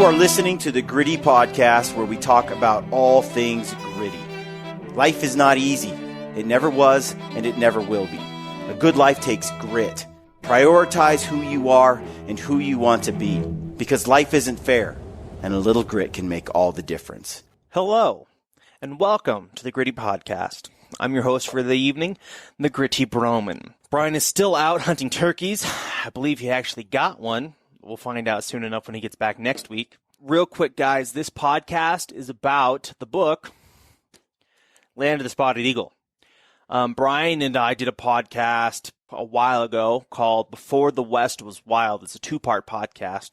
You are listening to the Gritty Podcast, where we talk about all things gritty. Life is not easy. It never was, and it never will be. A good life takes grit. Prioritize who you are and who you want to be, because life isn't fair, and a little grit can make all the difference. Hello, and welcome to the Gritty Podcast. I'm your host for the evening, the Gritty Broman. Brian is still out hunting turkeys. I believe he actually got one. We'll find out soon enough when he gets back next week. Real quick, guys, this podcast is about the book, Land of the Spotted Eagle. Brian and I did a podcast a while ago called Before the West Was Wild. It's a two-part podcast.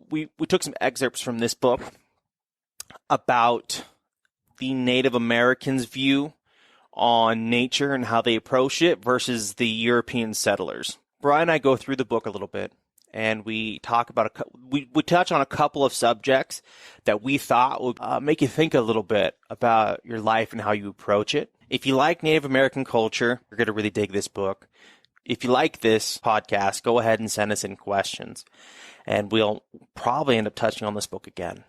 We took some excerpts from this book about the Native Americans' view on nature and how they approach it versus the European settlers. Brian and I go through the book a little bit, and we talk about we touch on a couple of subjects that we thought would make you think a little bit about your life and how you approach it. If you like Native American culture, you're going to really dig this book. If you like this podcast, go ahead and send us in questions, and we'll probably end up touching on this book again.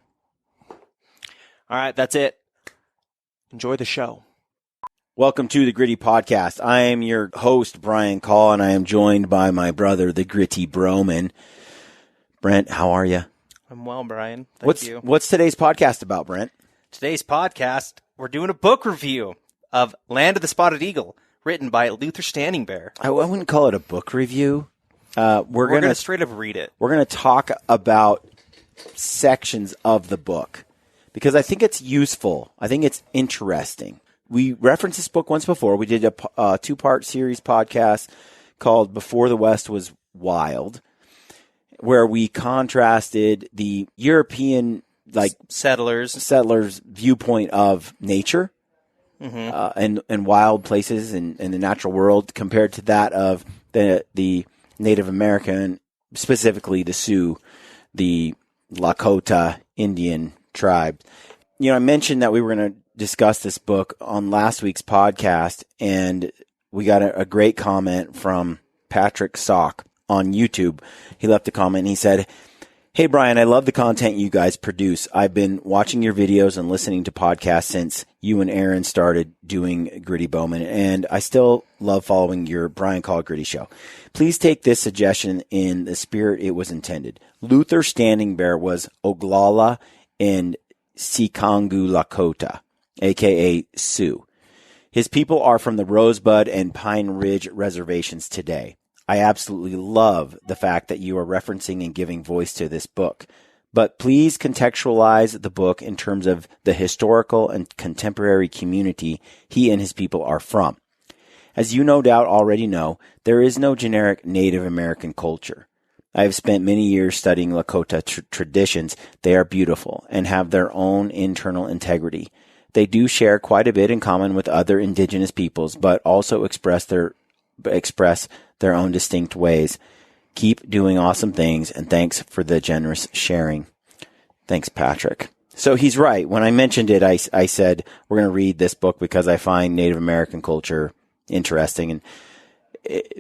All right, that's it. Enjoy the show. Welcome to the Gritty Podcast. I am your host, Brian Call, and I am joined by my brother, the Gritty Broman. Brent, how are you? I'm well, Brian. Thank you. What's today's podcast about, Brent? Today's podcast, we're doing a book review of Land of the Spotted Eagle, written by Luther Standing Bear. I wouldn't call it a book review. We're going to straight up read it. We're going to talk about sections of the book because I think it's useful. I think it's interesting. We referenced this book once before. We did a two-part series podcast called Before the West Was Wild, where we contrasted the European settlers' viewpoint of nature and wild places and the natural world compared to that of the Native American, specifically the Sioux, the Lakota Indian tribe. You know, I mentioned that we were going to discuss this book on last week's podcast, and we got a great comment from Patrick Sock on YouTube. He left a comment and he said, "Hey Brian, I love the content you guys produce. I've been watching your videos and listening to podcasts since you and Aaron started doing Gritty Bowman, and I still love following your Brian Call Gritty show. Please take this suggestion in the spirit it was intended. Luther Standing Bear was Oglala and Sikangu Lakota, a.k.a. Sioux. His people are from the Rosebud and Pine Ridge reservations today. I absolutely love the fact that you are referencing and giving voice to this book, but please contextualize the book in terms of the historical and contemporary community he and his people are from. As you no doubt already know, there is no generic Native American culture. I have spent many years studying Lakota traditions. They are beautiful and have their own internal integrity. They do share quite a bit in common with other indigenous peoples, but also express their own distinct ways. Keep doing awesome things, and thanks for the generous sharing." Thanks, Patrick. So he's right. When I mentioned it, I said we're going to read this book because I find Native American culture interesting, and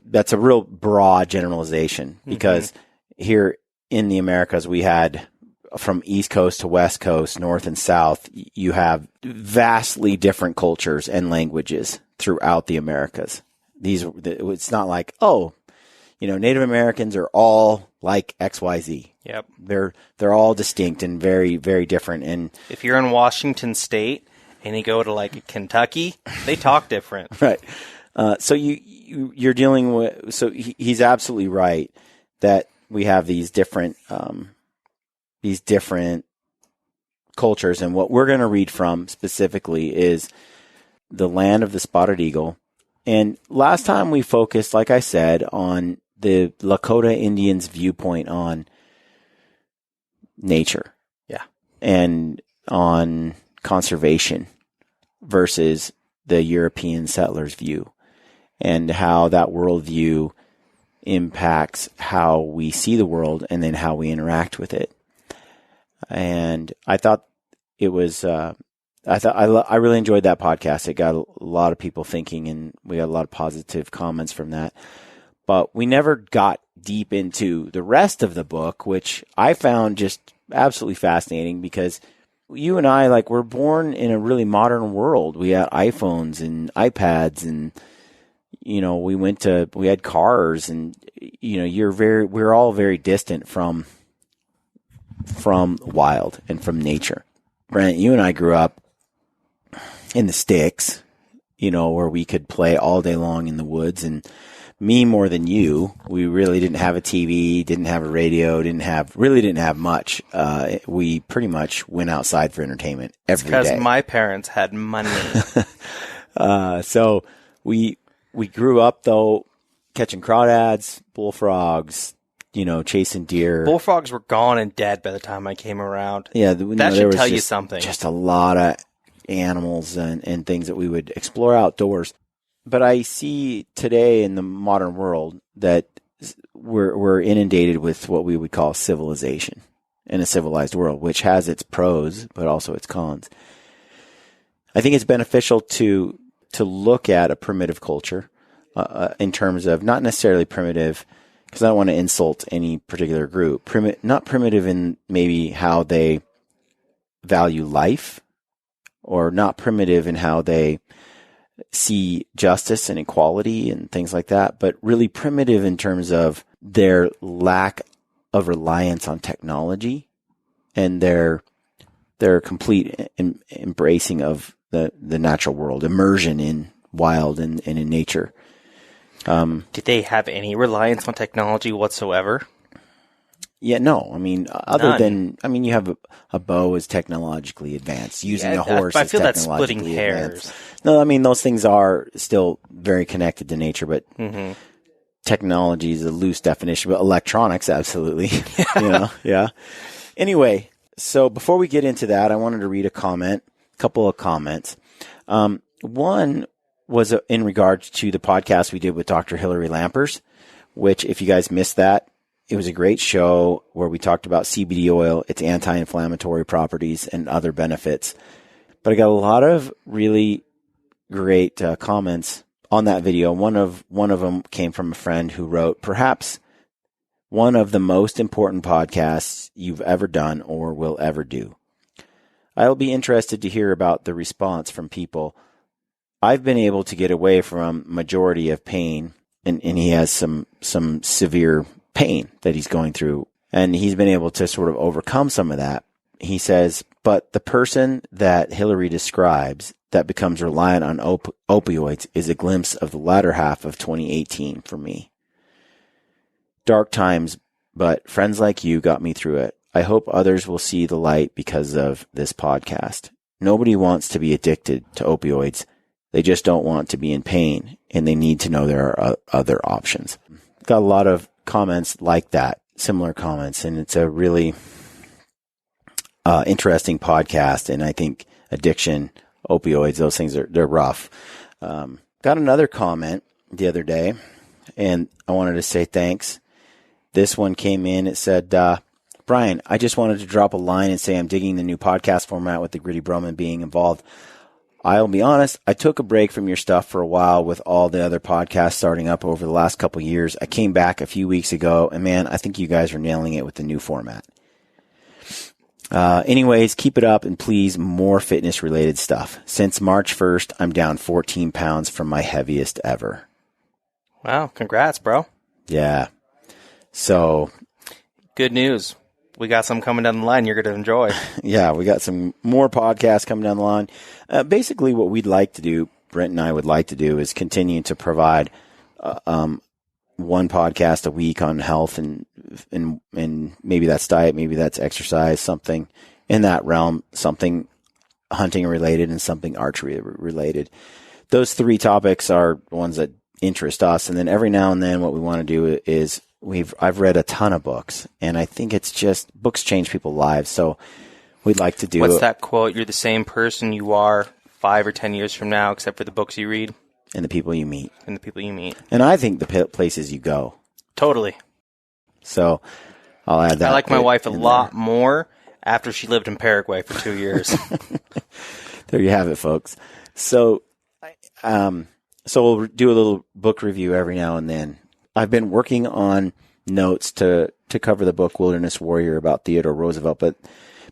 that's a real broad generalization because here in the Americas we had, from East Coast to West Coast, North and South, you have vastly different cultures and languages throughout the Americas. It's not like, Native Americans are all like XYZ. Yep. They're all distinct and very, very different. And if you're in Washington State and you go to like Kentucky, they talk different. Right. So you're dealing with, so he's absolutely right that we have these different cultures. And what we're going to read from specifically is The Land of the Spotted Eagle. And last time we focused, like I said, on the Lakota Indians' viewpoint on nature. Yeah. And on conservation versus the European settlers' view, and how that worldview impacts how we see the world and then how we interact with it. And I thought it was, I really enjoyed that podcast. It got a lot of people thinking, and we got a lot of positive comments from that. But we never got deep into the rest of the book, which I found just absolutely fascinating because you and I, like, we're born in a really modern world. We had iPhones and iPads and, you know, we had cars and, you know, we're all very distant from wild and from nature. Brent, you and I grew up in the sticks, you know, where we could play all day long in the woods, and me more than you, we really didn't have a TV, didn't have a radio, didn't have much. We pretty much went outside for entertainment every day. Because my parents had money. So we grew up though catching crawdads, bullfrogs, you know, chasing deer. Bullfrogs were gone and dead by the time I came around. Yeah, that should tell you something. Just a lot of animals and things that we would explore outdoors. But I see today in the modern world that we're inundated with what we would call civilization in a civilized world, which has its pros, but also its cons. I think it's beneficial to look at a primitive culture in terms of not necessarily primitive, because I don't want to insult any particular group. Not primitive in maybe how they value life, or not primitive in how they see justice and equality and things like that, but really primitive in terms of their lack of reliance on technology and their complete embracing of the natural world, immersion in wild and in nature. Did they have any reliance on technology whatsoever? Yeah, no. I mean, you have a bow is technologically advanced. Using a horse I is feel that's technologically splitting hairs. advanced. No, I mean, those things are still very connected to nature, but technology is a loose definition, but electronics, absolutely. You know, yeah. Anyway, so before we get into that, I wanted to read a couple of comments. One was in regards to the podcast we did with Dr. Hillary Lampers, which, if you guys missed that, it was a great show where we talked about CBD oil, its anti-inflammatory properties, and other benefits. But I got a lot of really great comments on that video. One of them came from a friend who wrote, "Perhaps one of the most important podcasts you've ever done or will ever do. I'll be interested to hear about the response from people. I've been able to get away from majority of pain," and he has some severe pain that he's going through, and he's been able to sort of overcome some of that. He says, "But the person that Hillary describes that becomes reliant on opioids is a glimpse of the latter half of 2018 for me. Dark times, but friends like you got me through it. I hope others will see the light because of this podcast. Nobody wants to be addicted to opioids. They just don't want to be in pain, and they need to know there are other options." Got a lot of comments like that, similar comments, and it's a really interesting podcast. And I think addiction, opioids, those things they're rough. Got another comment the other day, and I wanted to say thanks. This one came in. It said, "Brian, I just wanted to drop a line and say I'm digging the new podcast format with the Gritty Broman being involved. I'll be honest, I took a break from your stuff for a while with all the other podcasts starting up over the last couple of years. I came back a few weeks ago, and man, I think you guys are nailing it with the new format. Anyways, keep it up, and please, more fitness-related stuff. Since March 1st, I'm down 14 pounds from my heaviest ever." Wow, congrats, bro. Yeah. So, good news. We got some coming down the line you're going to enjoy. Yeah, we got some more podcasts coming down the line. Basically, what we'd like to do, Brent and I would like to do, is continue to provide one podcast a week on health and maybe that's diet, maybe that's exercise, something in that realm, something hunting related and something archery related. Those three topics are ones that interest us. And then every now and then what we want to do is I've read a ton of books, and I think it's just books change people's lives. So we'd like to do. What's that quote? You're the same person you are 5 or 10 years from now, except for the books you read and the people you meet. And I think the places you go. Totally. So I'll add that. I like my wife a lot more after she lived in Paraguay for 2 years. There you have it, folks. So we'll do a little book review every now and then. I've been working on notes to cover the book Wilderness Warrior about Theodore Roosevelt, but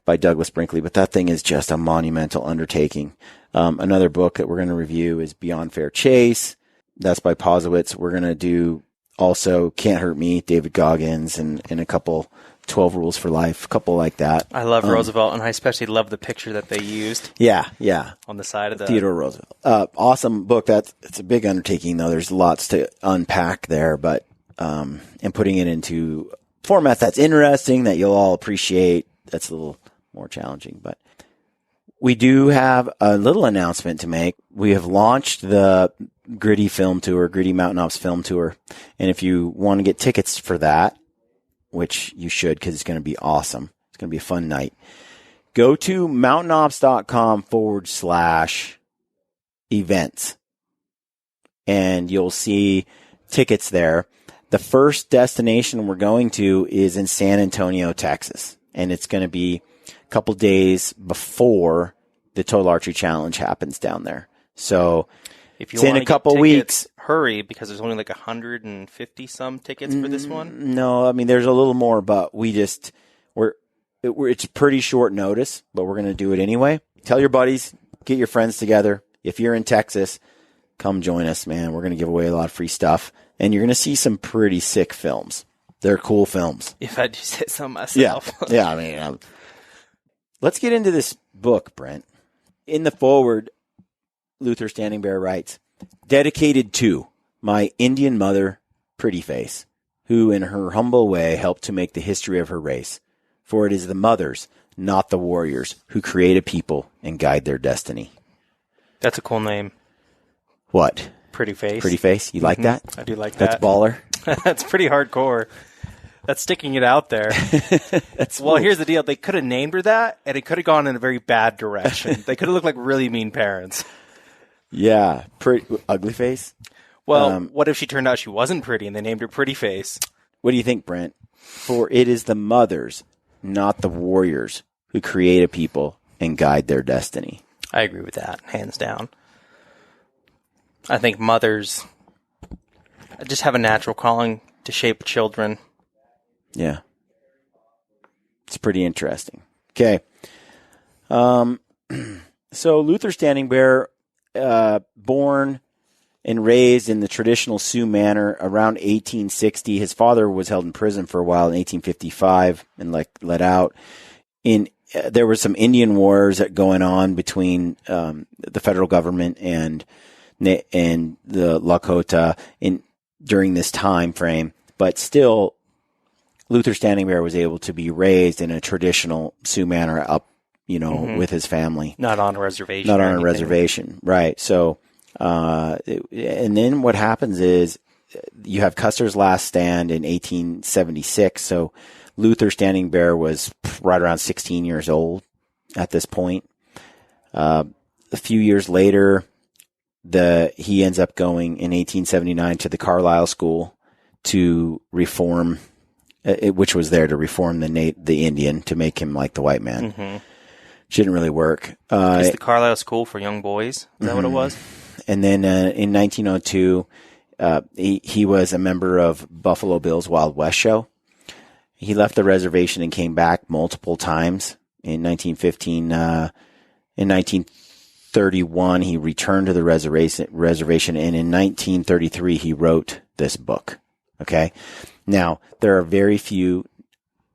by Douglas Brinkley, but that thing is just a monumental undertaking. Another book that we're going to review is Beyond Fair Chase. That's by Posowitz. We're going to do also Can't Hurt Me, David Goggins, and a couple 12 Rules for Life, a couple like that. I love Roosevelt, and I especially love the picture that they used. Yeah. On the side of the Theodore Roosevelt. Awesome book. It's a big undertaking, though. There's lots to unpack there, but and putting it into format that's interesting, that you'll all appreciate, that's a little more challenging. But we do have a little announcement to make. We have launched the Gritty Mountain Ops Film Tour. And if you want to get tickets for that, which you should because it's going to be awesome, it's going to be a fun night, go to mountainops.com/events and you'll see tickets there. The first destination we're going to is in San Antonio, Texas. And it's going to be a couple days before the Total Archery Challenge happens down there. So if you it's in a couple weeks. Hurry, because there's only like 150 some tickets for this one. No, I mean, there's a little more, but it's pretty short notice, but we're going to do it anyway. Tell your buddies, get your friends together. If you're in Texas, come join us, man. We're going to give away a lot of free stuff, and you're going to see some pretty sick films. They're cool films. If I do say so myself. Yeah. I mean, let's get into this book, Brent. In the foreword, Luther Standing Bear writes, "Dedicated to my Indian mother, Pretty Face, who in her humble way helped to make the history of her race. For it is the mothers, not the warriors, who create a people and guide their destiny." That's a cool name. What? Pretty Face. Pretty Face? You like that? I do like that. That's baller. That's pretty hardcore. That's sticking it out there. Well, here's the deal. They could have named her that, and it could have gone in a very bad direction. They could have looked like really mean parents. Yeah. Ugly Face? Well, what if she turned out she wasn't pretty, and they named her Pretty Face? What do you think, Brent? For it is the mothers, not the warriors, who create a people and guide their destiny. I agree with that, hands down. I think mothers just have a natural calling to shape children. Yeah. It's pretty interesting. Okay. So Luther Standing Bear, born and raised in the traditional Sioux manner around 1860. His father was held in prison for a while in 1855 and let out. There were some Indian wars going on between the federal government and the Lakota during this time frame, but still Luther Standing Bear was able to be raised in a traditional Sioux manner up, with his family. Not on a reservation. Not on a reservation, right. So, and then what happens is you have Custer's Last Stand in 1876. So Luther Standing Bear was right around 16 years old at this point. A few years later, he ends up going in 1879 to the Carlisle School to reform, which was there to reform the Indian to make him like the white man. Mm-hmm. Which didn't really work. It's the Carlisle School for young boys. Is that what it was? And then in 1902, he was a member of Buffalo Bill's Wild West show. He left the reservation and came back multiple times. In 1915, in 1931, he returned to the reservation, and in 1933, he wrote this book. Okay. Now, there are very few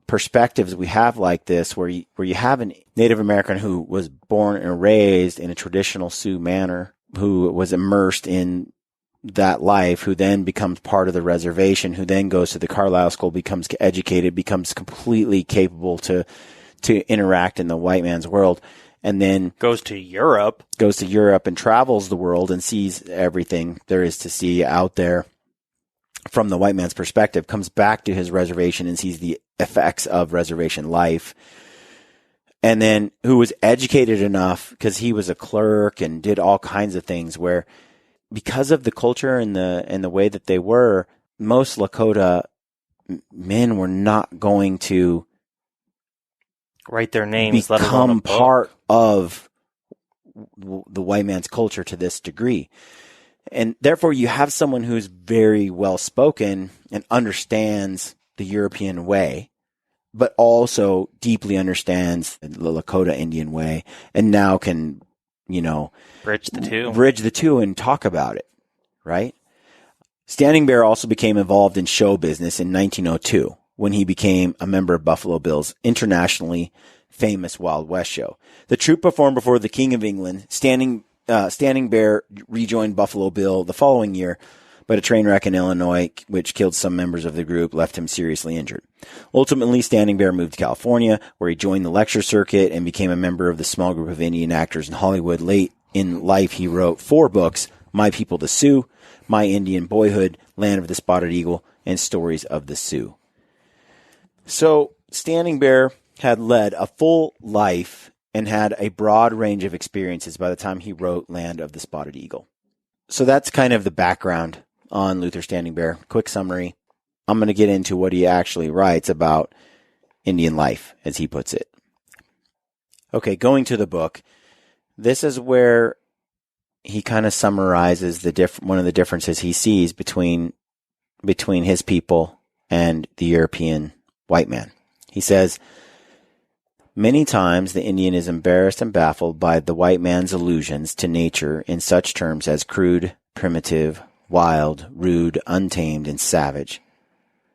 perspectives we have like this where you have a Native American who was born and raised in a traditional Sioux manner, who was immersed in that life, who then becomes part of the reservation, who then goes to the Carlisle School, becomes educated, becomes completely capable to interact in the white man's world, and then goes to Europe and travels the world and sees everything there is to see out there from the white man's perspective, comes back to his reservation and sees the effects of reservation life. And then who was educated enough, because he was a clerk and did all kinds of things, where because of the culture and the way that they were, most Lakota men were not going to write their names, become part of the white man's culture to this degree. And therefore, you have someone who's very well spoken and understands the European way, but also deeply understands the Lakota Indian way, and now can, Bridge the two and talk about it, right? Standing Bear also became involved in show business in 1902 when he became a member of Buffalo Bill's internationally famous Wild West show. The troupe performed before the King of England. Standing Bear rejoined Buffalo Bill the following year, but a train wreck in Illinois, which killed some members of the group, left him seriously injured. Ultimately, Standing Bear moved to California, where he joined the lecture circuit and became a member of the small group of Indian actors in Hollywood. Late in life, he wrote 4 books: My People the Sioux, My Indian Boyhood, Land of the Spotted Eagle, and Stories of the Sioux. So Standing Bear had led a full life and had a broad range of experiences by the time he wrote Land of the Spotted Eagle. So that's kind of the background on Luther Standing Bear. Quick summary. I'm going to get into what he actually writes about Indian life, as he puts it. Okay, going to the book. This is where he kind of summarizes one of the differences he sees between his people and the European white man. He says, many times the Indian is embarrassed and baffled by the white man's allusions to nature in such terms as crude, primitive, wild, rude, untamed, and savage.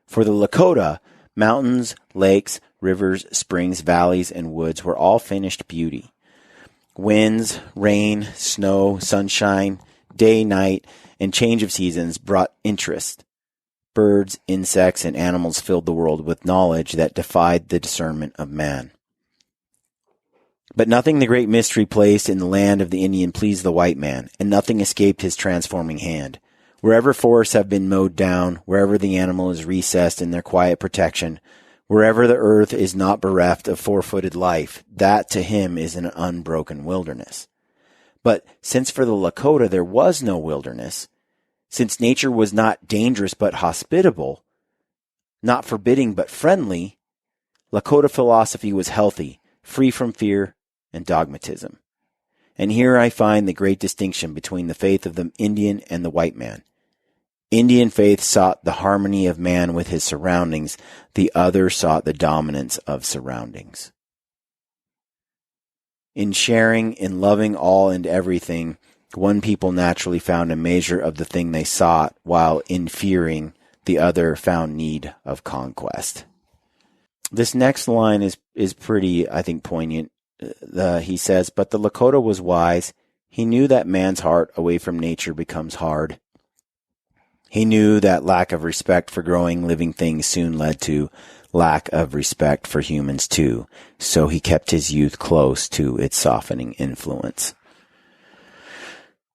For the Lakota, mountains, lakes, rivers, springs, valleys, and woods were all finished beauty. Winds, rain, snow, sunshine, day, night, and change of seasons brought interest. Birds, insects, and animals filled the world with knowledge that defied the discernment of man. But nothing the great mystery placed in the land of the Indian pleased the white man, and nothing escaped his transforming hand. Wherever forests have been mowed down, wherever the animal is recessed in their quiet protection, wherever the earth is not bereft of 4-footed life, that to him is an unbroken wilderness. But since for the Lakota there was no wilderness, since nature was not dangerous but hospitable, not forbidding but friendly, Lakota philosophy was healthy, free from fear and dogmatism. And here I find the great distinction between the faith of the Indian and the white man. Indian faith sought the harmony of man with his surroundings. The other sought the dominance of surroundings. In sharing, in loving all and everything, one people naturally found a measure of the thing they sought, while in fearing, the other found need of conquest. This next line is pretty, I think, poignant. He says, but the Lakota was wise. He knew that man's heart away from nature becomes hard. He knew that lack of respect for growing living things soon led to lack of respect for humans too. So he kept his youth close to its softening influence.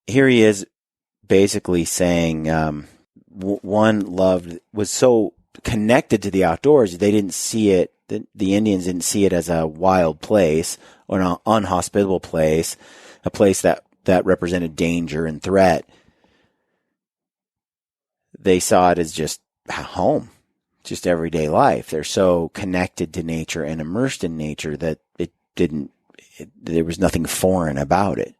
Here he is basically saying, one was so connected to the outdoors, they didn't see it, the Indians didn't see it as a wild place or an unhospitable place, a place that represented danger and threat. They saw it as just home, just everyday life. They're so connected to nature and immersed in nature that there was nothing foreign about it.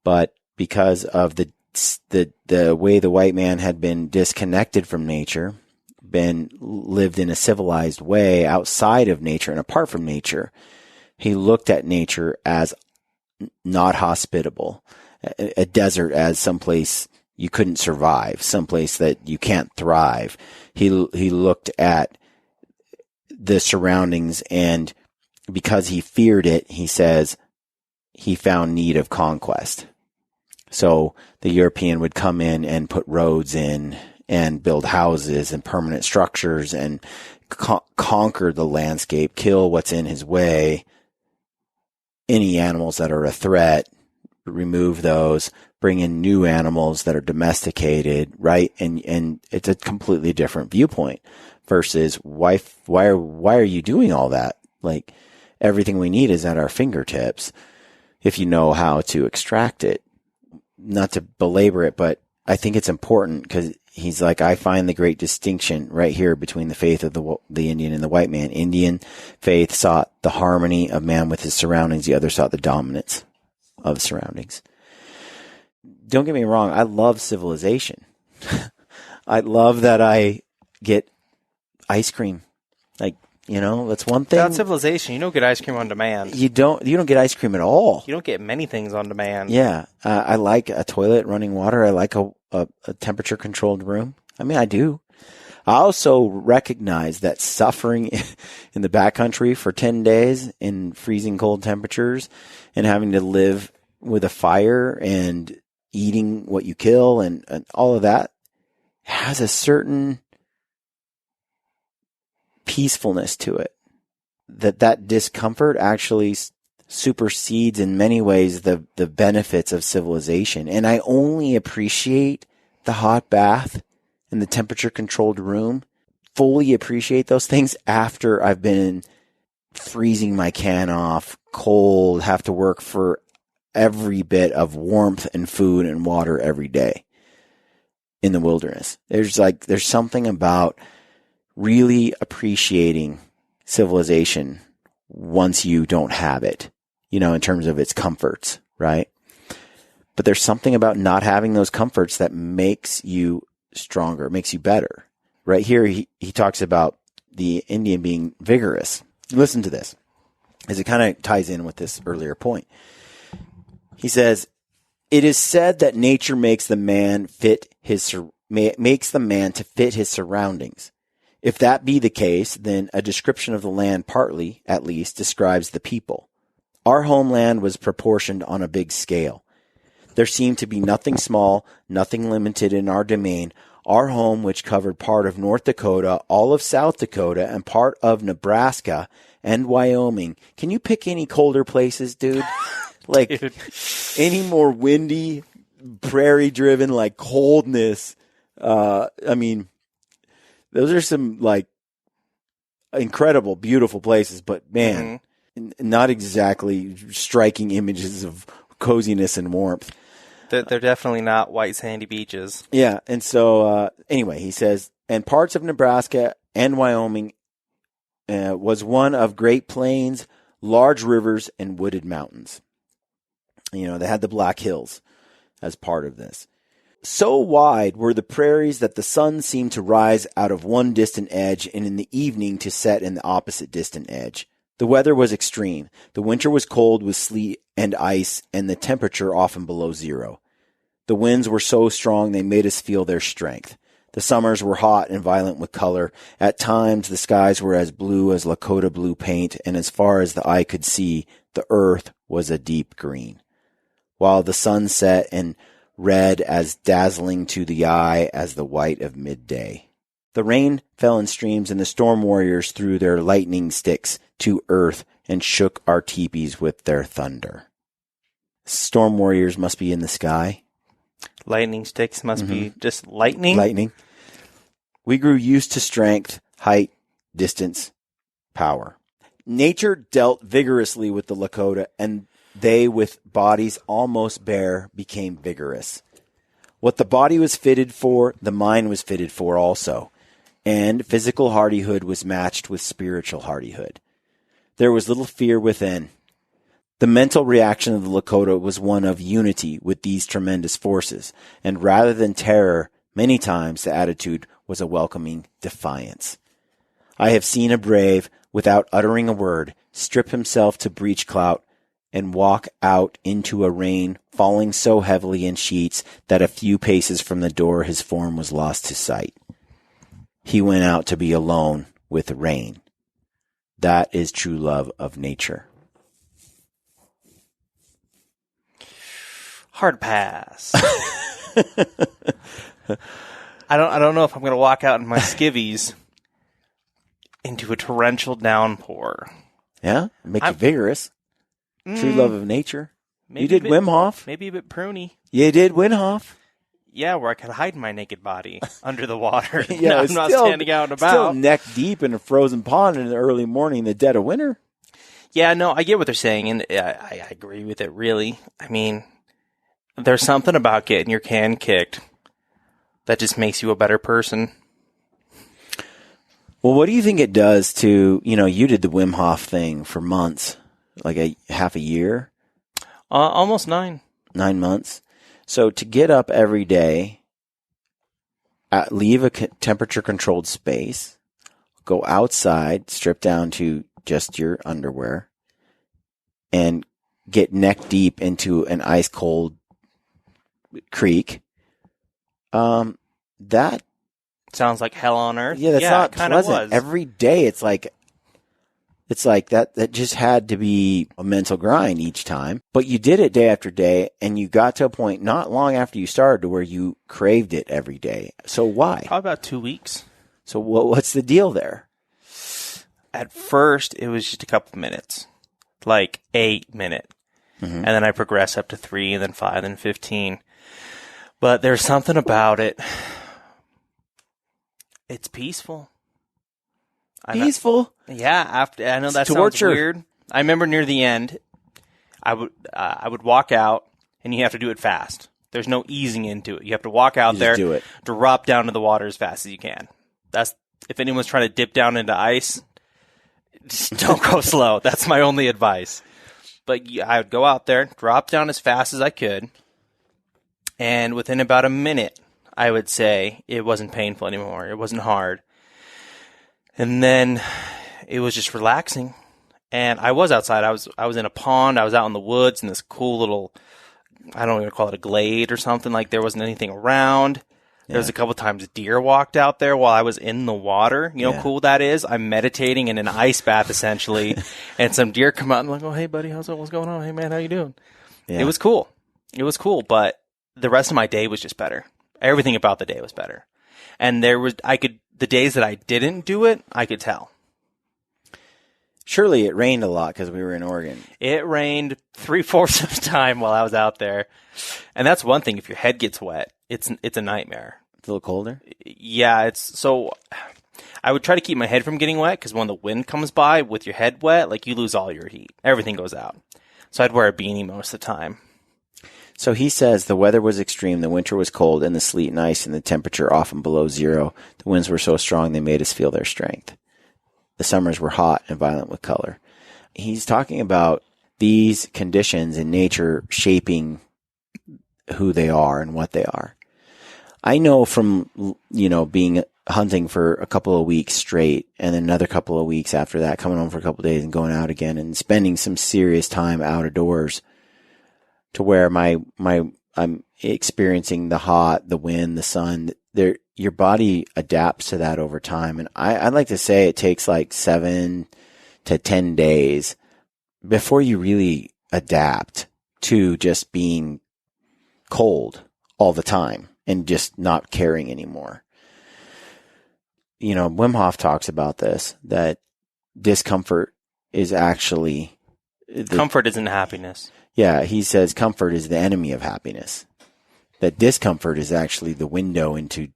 But because of the way the white man had been disconnected from nature, lived in a civilized way outside of nature and apart from nature, he looked at nature as not hospitable, a desert as someplace you couldn't survive, someplace that you can't thrive. He looked at the surroundings, and because he feared it, he says he found need of conquest. So the European would come in and put roads in and build houses and permanent structures and conquer the landscape, kill what's in his way, any animals that are a threat, remove those, bring in new animals that are domesticated, right? And it's a completely different viewpoint versus why are you doing all that? Like, everything we need is at our fingertips if you know how to extract it. Not to belabor it, but I think it's important because he's like, I find the great distinction right here between the faith of the Indian and the white man. Indian faith sought the harmony of man with his surroundings. The other sought the dominance of surroundings. don't get me wrong, I love civilization. I love that I get ice cream. Like, that's one thing. Without civilization, you don't get ice cream on demand. You don't get ice cream at all. You don't get many things on demand. Yeah. I like a toilet, running water. I like a temperature controlled room. I mean, I do. I also recognize that suffering in the backcountry for 10 days in freezing cold temperatures and having to live with a fire and eating what you kill and all of that has a certain peacefulness to it. That discomfort actually supersedes in many ways the benefits of civilization. And I only appreciate the hot bath and the temperature controlled room, fully appreciate those things after I've been freezing my can off, cold, have to work for every bit of warmth and food and water every day in the wilderness. There's something about really appreciating civilization once you don't have it, in terms of its comforts, right? But there's something about not having those comforts that makes you stronger, makes you better. Right here, he talks about the Indian being vigorous. Listen to this, as it kind of ties in with this earlier point. He says, "It is said that nature makes the man to fit his surroundings. If that be the case, then a description of the land partly, at least, describes the people. Our homeland was proportioned on a big scale. There seemed to be nothing small, nothing limited in our domain. Our home, which covered part of North Dakota, all of South Dakota, and part of Nebraska and Wyoming." Can you pick any colder places, dude? Like, dude. Any more windy, prairie-driven, like, coldness? I mean, those are some, like, incredible, beautiful places, but, man, not exactly striking images of coziness and warmth. They're definitely not white sandy beaches. Yeah, and so, anyway, he says, "And parts of Nebraska and Wyoming was one of great plains, large rivers, and wooded mountains." They had the Black Hills as part of this. "So wide were the prairies that the sun seemed to rise out of one distant edge and in the evening to set in the opposite distant edge. The weather was extreme. The winter was cold with sleet and ice, and the temperature often below zero. The winds were so strong they made us feel their strength. The summers were hot and violent with color. At times the skies were as blue as Lakota blue paint, and as far as the eye could see, the earth was a deep green, while the sun set and red as dazzling to the eye as the white of midday. The rain fell in streams, and the storm warriors threw their lightning sticks to earth and shook our teepees with their thunder." Storm warriors must be in the sky. Lightning sticks must be just lightning? Lightning. "We grew used to strength, height, distance, power. Nature dealt vigorously with the Lakota, and they, with bodies almost bare, became vigorous. What the body was fitted for, the mind was fitted for also, and physical hardihood was matched with spiritual hardihood. There was little fear within. The mental reaction of the Lakota was one of unity with these tremendous forces, and rather than terror, many times the attitude was a welcoming defiance. I have seen a brave, without uttering a word, strip himself to breech clout and walk out into a rain falling so heavily in sheets that a few paces from the door his form was lost to sight. He went out to be alone with the rain. That is true love of nature." Hard pass. I don't know if I'm going to walk out in my skivvies into a torrential downpour. Yeah, make you vigorous. True love of nature. You did Wim Hof. Maybe a bit pruny. You did Wim Hof. Yeah, where I could hide my naked body under the water. Yeah, I'm not standing out and about. Still neck deep in a frozen pond in the early morning in the dead of winter. Yeah, no, I get what they're saying, and I agree with it, really. I mean, there's something about getting your can kicked that just makes you a better person. Well, what do you think it does to, you did the Wim Hof thing for months, like half a year? Almost 9. 9 months. So to get up every day, leave a temperature-controlled space, go outside, strip down to just your underwear, and get neck deep into an ice-cold creek, that sounds like hell on earth. Yeah, that's not pleasant. Every day, it's like that just had to be a mental grind each time. But you did it day after day, and you got to a point not long after you started to where you craved it every day. So why? Probably about 2 weeks. So what's the deal there? At first, it was just a couple of minutes, like 8 minutes. Mm-hmm. And then I progressed up to 3, and then 5, and 15. But there's something about it. It's peaceful. Peaceful? Yeah. I know that torture. Sounds weird. I remember near the end, I would walk out, and you have to do it fast. There's no easing into it. You have to walk out there, do it. Drop down to the water as fast as you can. That's if anyone's trying to dip down into ice, just don't go slow. That's my only advice. But I would go out there, drop down as fast as I could, and within about a minute, I would say it wasn't painful anymore. It wasn't hard. And then it was just relaxing. And I was outside. I was in a pond. I was out in the woods in this cool little, I don't even call it a glade or something. Like there wasn't anything around. There was a couple times deer walked out there while I was in the water. You know how cool that is? I'm meditating in an ice bath, essentially. And some deer come out and I'm like, oh, hey, buddy, what's going on? Hey, man, how you doing? Yeah. It was cool. But the rest of my day was just better. Everything about the day was better. And the days that I didn't do it, I could tell. Surely it rained a lot because we were in Oregon. It rained 3/4 of the time while I was out there. And that's one thing. If your head gets wet, it's a nightmare. It's a little colder? Yeah. I would try to keep my head from getting wet because when the wind comes by with your head wet, like you lose all your heat. Everything goes out. So I'd wear a beanie most of the time. So he says the weather was extreme, the winter was cold, and the sleet and ice and the temperature often below zero. The winds were so strong they made us feel their strength. The summers were hot and violent with color. He's talking about these conditions in nature shaping who they are and what they are. I know from, being hunting for a couple of weeks straight and then another couple of weeks after that, coming home for a couple of days and going out again and spending some serious time out of doors to where I'm experiencing the hot, the wind, the sun. Your body adapts to that over time. And I'd like to say it takes like 7 to 10 days before you really adapt to just being cold all the time and just not caring anymore. Wim Hof talks about this, that discomfort is actually... Comfort isn't happiness. Yeah, he says comfort is the enemy of happiness. That discomfort is actually the window into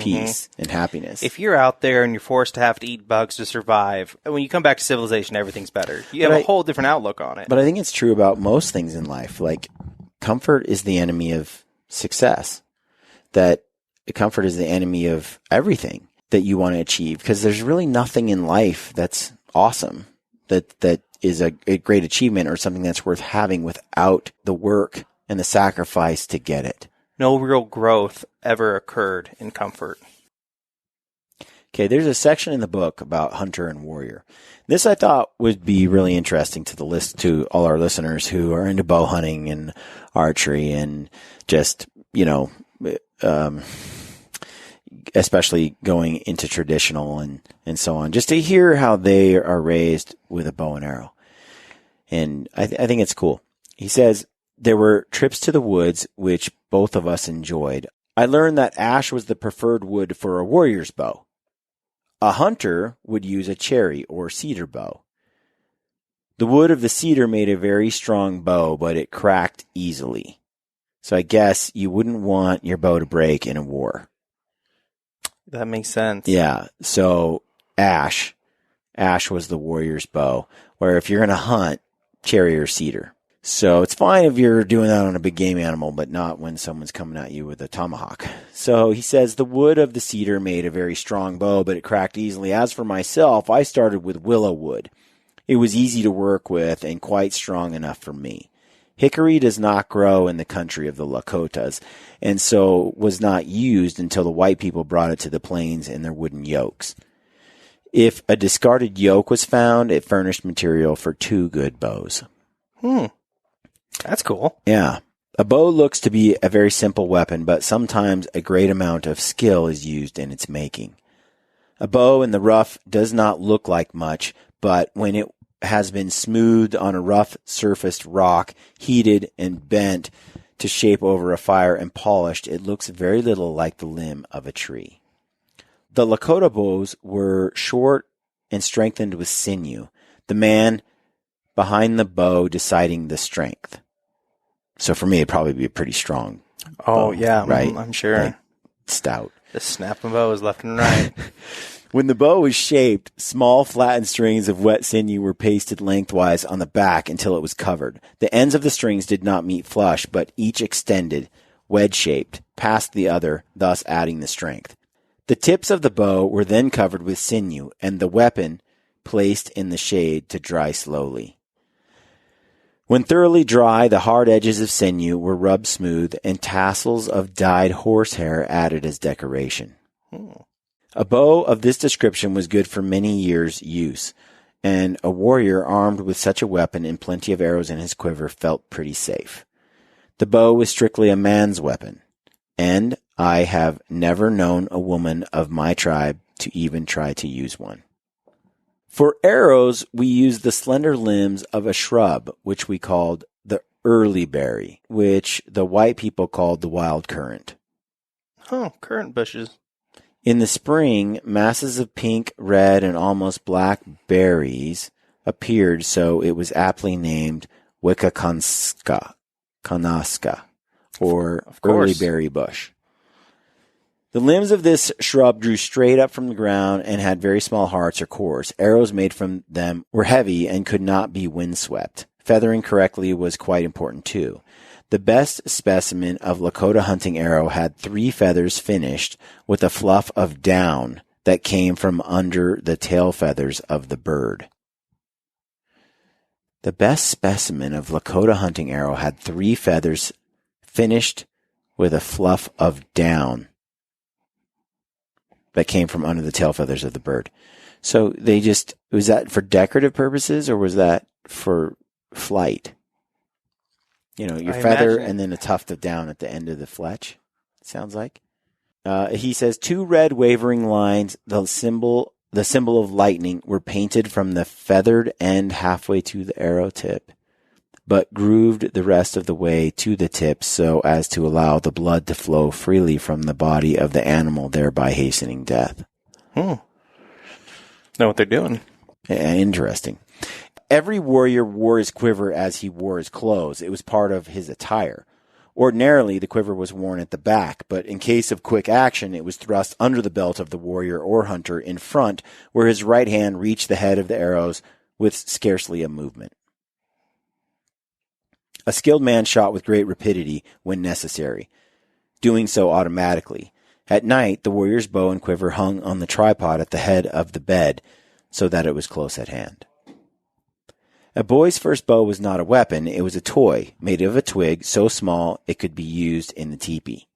peace and happiness. If you're out there and you're forced to have to eat bugs to survive, when you come back to civilization, everything's better. You have a whole different outlook on it. But I think it's true about most things in life. Like, comfort is the enemy of success. That comfort is the enemy of everything that you want to achieve. Because there's really nothing in life that's awesome, that is a great achievement or something that's worth having without the work and the sacrifice to get it. No real growth ever occurred in comfort. Okay, there's a section in the book about hunter and warrior. This I thought would be really interesting to all our listeners who are into bow hunting and archery and just, especially going into traditional and so on, just to hear how they are raised with a bow and arrow. And I think it's cool. He says, there were trips to the woods, which both of us enjoyed. I learned that ash was the preferred wood for a warrior's bow. A hunter would use a cherry or cedar bow. The wood of the cedar made a very strong bow, but it cracked easily. So I guess you wouldn't want your bow to break in a war. That makes sense. Yeah. So ash was the warrior's bow, where if you're going to hunt, cherry or cedar. So it's fine if you're doing that on a big game animal, but not when someone's coming at you with a tomahawk. So he says, the wood of the cedar made a very strong bow, but it cracked easily. As for myself, I started with willow wood. It was easy to work with and quite strong enough for me. Hickory does not grow in the country of the Lakotas, and so was not used until the white people brought it to the plains in their wooden yokes. If a discarded yoke was found, it furnished material for 2 good bows. That's cool. Yeah. A bow looks to be a very simple weapon, but sometimes a great amount of skill is used in its making. A bow in the rough does not look like much, but when it has been smoothed on a rough surfaced rock, heated and bent to shape over a fire and polished, it looks very little like the limb of a tree. The Lakota bows were short and strengthened with sinew, the man behind the bow deciding the strength. So for me, it'd probably be a pretty strong bow, right? I'm sure. Like stout. Just snapping bows left and right. When the bow was shaped, small flattened strings of wet sinew were pasted lengthwise on the back until it was covered. The ends of the strings did not meet flush, but each extended, wedge-shaped, past the other, thus adding the strength. The tips of the bow were then covered with sinew, and the weapon placed in the shade to dry slowly. When thoroughly dry, the hard edges of sinew were rubbed smooth, and tassels of dyed horsehair added as decoration. A bow of this description was good for many years' use, and a warrior armed with such a weapon and plenty of arrows in his quiver felt pretty safe. The bow was strictly a man's weapon, and I have never known a woman of my tribe to even try to use one. For arrows, we used the slender limbs of a shrub, which we called the early berry, which the white people called the wild currant. Oh, currant bushes. In the spring, masses of pink, red, and almost black berries appeared, so it was aptly named Wiccaconska, or early berry bush. The limbs of this shrub grew straight up from the ground and had very small hearts or cores. Arrows made from them were heavy and could not be windswept. Feathering correctly was quite important too. The best specimen of Lakota hunting arrow had 3 feathers finished with a fluff of down that came from under the tail feathers of the bird. The best specimen of Lakota hunting arrow had 3 feathers finished with a fluff of down that came from under the tail feathers of the bird. So was that for decorative purposes or was that for flight? Your feather and then a tuft of down at the end of the fletch, sounds like. He says 2 red wavering lines, the symbol of lightning, were painted from the feathered end halfway to the arrow tip, but grooved the rest of the way to the tip so as to allow the blood to flow freely from the body of the animal, thereby hastening death. Know what they're doing. Interesting. Every warrior wore his quiver as he wore his clothes. It was part of his attire. Ordinarily, the quiver was worn at the back, but in case of quick action, it was thrust under the belt of the warrior or hunter in front, where his right hand reached the head of the arrows with scarcely a movement. A skilled man shot with great rapidity when necessary, doing so automatically. At night, the warrior's bow and quiver hung on the tripod at the head of the bed, so that it was close at hand. A boy's first bow was not a weapon, it was a toy, made of a twig so small it could be used in the teepee.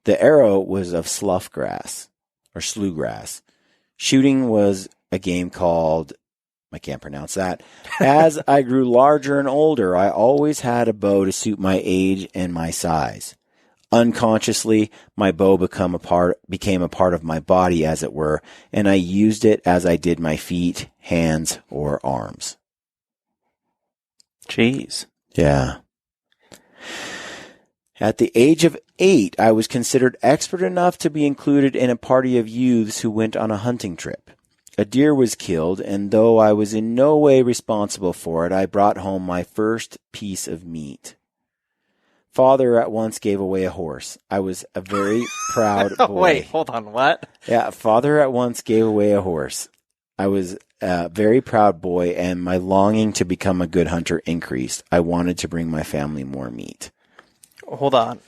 The arrow was of slough grass, or slew grass. Shooting was a game called, I can't pronounce that. As I grew larger and older, I always had a bow to suit my age and my size. Unconsciously, my bow became a part of my body, as it were, and I used it as I did my feet, hands, or arms. Jeez. Yeah. At the age of 8, I was considered expert enough to be included in a party of youths who went on a hunting trip. A deer was killed, and though I was in no way responsible for it, I brought home my first piece of meat. Father at once gave away a horse. I was a very proud boy. Wait, hold on, what? Yeah, father at once gave away a horse. I was a very proud boy, and my longing to become a good hunter increased. I wanted to bring my family more meat. Hold on.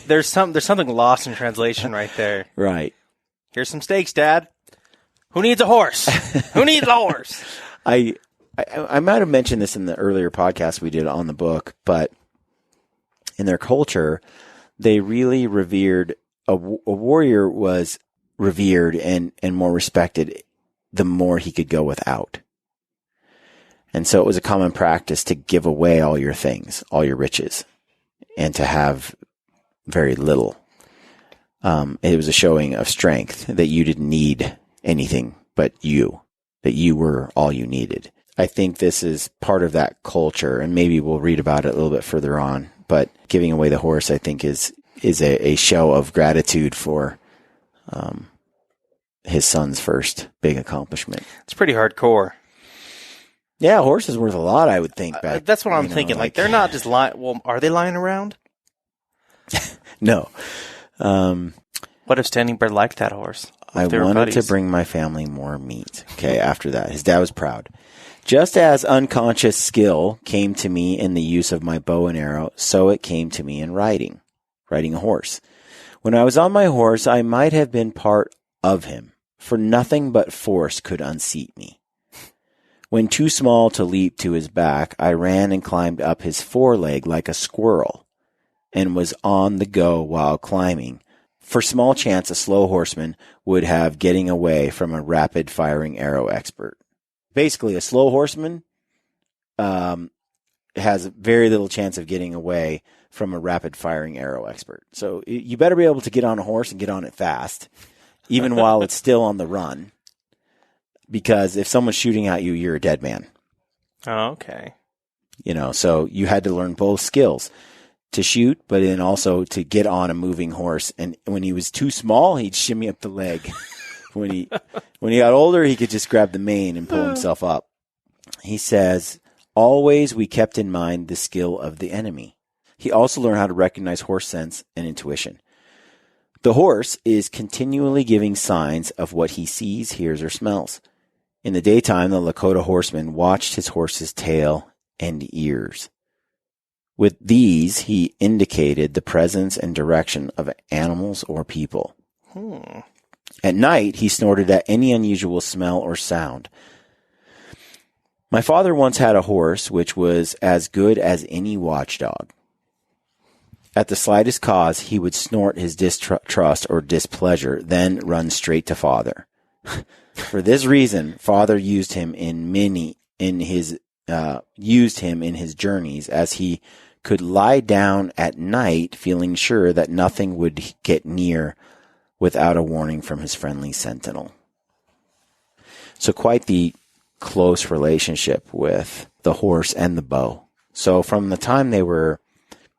There's something lost in translation right there. Right. Here's some steaks, Dad. Who needs a horse? Who needs a horse? I I might have mentioned this in the earlier podcast we did on the book, but in their culture, they really revered a warrior was revered and more respected the more he could go without. And so it was a common practice to give away all your things, all your riches, and to have very little. It was a showing of strength that you didn't need anything but that you were all you needed. I think this is part of that culture, and maybe we'll read about it a little bit further on, but giving away the horse, I think, is a show of gratitude for his son's first big accomplishment. It's pretty hardcore. Yeah, a horse is worth a lot, I would think. Back, that's what I'm thinking. Like, they're not just lying. Well, are they lying around? No. What if Standing Bird liked that horse? I wanted to bring my family more meat. Okay, after that. His dad was proud. Just as unconscious skill came to me in the use of my bow and arrow, so it came to me in riding a horse. When I was on my horse, I might have been part of him, for nothing but force could unseat me. When too small to leap to his back, I ran and climbed up his foreleg like a squirrel, and was on the go while climbing. For small chance a slow horseman would have getting away from a rapid-firing arrow expert. Basically, a slow horseman has very little chance of getting away from a rapid-firing arrow expert. So you better be able to get on a horse and get on it fast, even while it's still on the run. Because if someone's shooting at you, you're a dead man. Oh, okay. So you had to learn both skills. To shoot, but then also to get on a moving horse. And when he was too small, he'd shimmy up the leg. When he got older, he could just grab the mane and pull himself up. He says, always we kept in mind the skill of the enemy. He also learned how to recognize horse sense and intuition. The horse is continually giving signs of what he sees, hears, or smells. In the daytime, the Lakota horseman watched his horse's tail and ears. With these, he indicated the presence and direction of animals or people. At night, he snorted at any unusual smell or sound. My father once had a horse which was as good as any watchdog. At the slightest cause, he would snort his distrust or displeasure, then run straight to father. For this reason, father used him in his journeys, as he could lie down at night feeling sure that nothing would get near without a warning from his friendly sentinel. So quite the close relationship with the horse and the bow. So from the time they were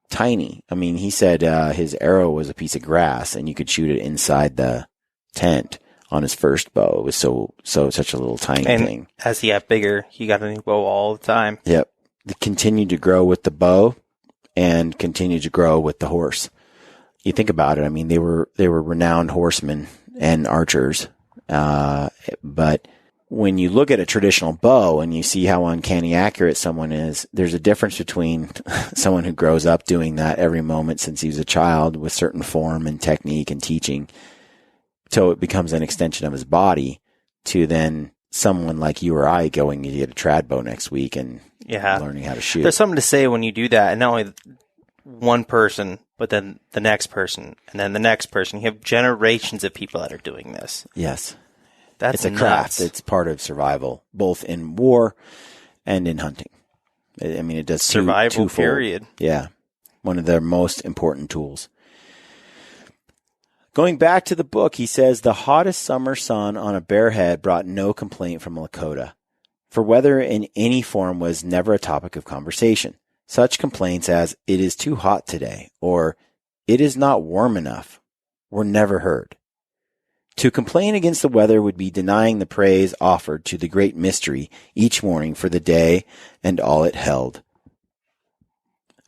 tiny, he said his arrow was a piece of grass and you could shoot it inside the tent on his first bow. It was such a little tiny thing. As he got bigger, he got a new bow all the time. Yep. They continued to grow with the bow and continued to grow with the horse. You think about it. They were renowned horsemen and archers. But when you look at a traditional bow and you see how uncanny accurate someone is, there's a difference between someone who grows up doing that every moment since he was a child with certain form and technique and teaching, till it becomes an extension of his body, to then someone like you or I going to get a trad bow next week and learning how to shoot. There's something to say when you do that, and not only one person, but then the next person, and then the next person. You have generations of people that are doing this. Yes. It's a craft. It's part of survival, both in war and in hunting. It does survival, twofold. period. Yeah. One of their most important tools. Going back to the book, he says, the hottest summer sun on a bare head brought no complaint from Lakota, for weather in any form was never a topic of conversation. Such complaints as, it is too hot today, or it is not warm enough, were never heard. To complain against the weather would be denying the praise offered to the great mystery each morning for the day and all it held.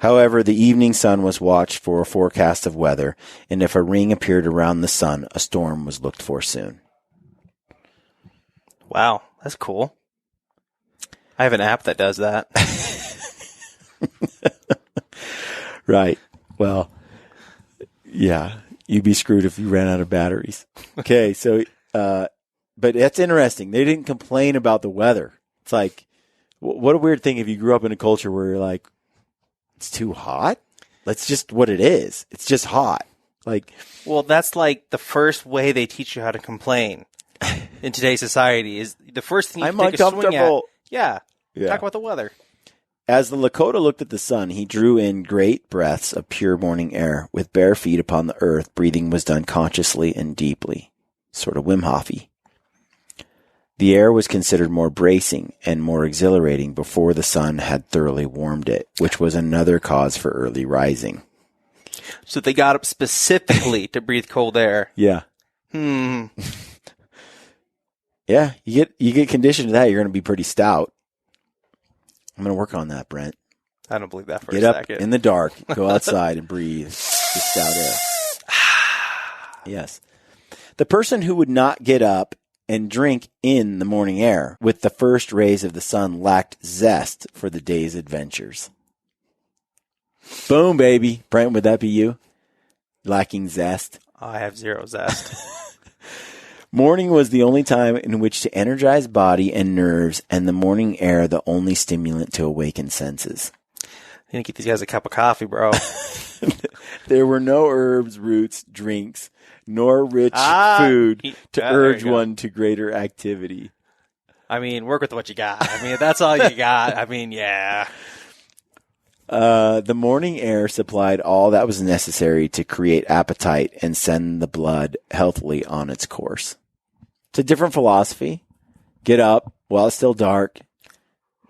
However, the evening sun was watched for a forecast of weather, and if a ring appeared around the sun, a storm was looked for soon. Wow, that's cool. I have an app that does that. Right. Well, yeah, you'd be screwed if you ran out of batteries. Okay, so, but that's interesting. They didn't complain about the weather. It's like, What a weird thing if you grew up in a culture where you're like, it's too hot? That's just what it is. It's just hot. Like, well, that's like the first way they teach you how to complain in today's society is the first thing you I'm take a swing at. uncomfortable. Yeah. Yeah. Talk about the weather. As the Lakota looked at the sun, he drew in great breaths of pure morning air. With bare feet upon the earth, breathing was done consciously and deeply, sort of Wim Hof-y. The air was considered more bracing and more exhilarating before the sun had thoroughly warmed it, which was another cause for early rising. So they got up specifically to breathe cold air. Yeah. Yeah, you get conditioned to that, you're going to be pretty stout. I'm going to work on that, Brent. I don't believe that for Get a up second. in the dark, go outside and breathe the stout air. Yes. The person who would not get up and drink in the morning air with the first rays of the sun lacked zest for the day's adventures. Boom, baby. Brent, would that be you? Lacking zest? I have zero zest. Morning was the only time in which to energize body and nerves, and the morning air the only stimulant to awaken senses. I need to get these guys a cup of coffee, bro. There were no herbs, roots, drinks, nor rich food to urge one to greater activity. I mean, work with what you got. I mean, if that's all you got, I mean, yeah. The morning air supplied all that was necessary to create appetite and send the blood healthily on its course. It's a different philosophy. Get up while it's still dark,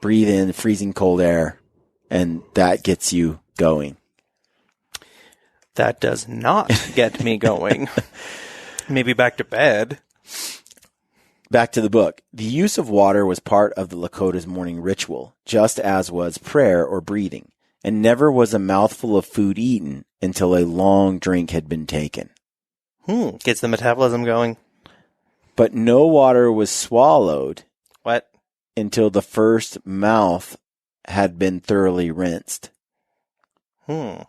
breathe in freezing cold air, and that gets you going. That does not get me going. Maybe back to bed. Back to the book. The use of water was part of the Lakota's morning ritual, just as was prayer or breathing, and never was a mouthful of food eaten until a long drink had been taken. Gets the metabolism going. But no water was swallowed. What? Until the first mouth had been thoroughly rinsed. So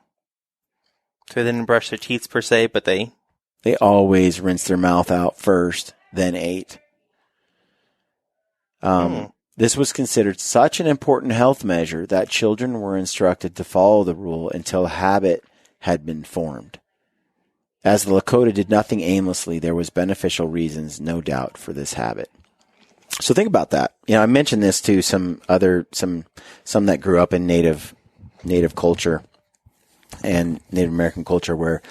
they didn't brush their teeth per se, but they always rinsed their mouth out first, then ate. This was considered such an important health measure that children were instructed to follow the rule until habit had been formed. As the Lakota did nothing aimlessly, there was beneficial reasons, no doubt, for this habit. So think about that. You know, I mentioned this to some that grew up in Native culture and Native American culture, where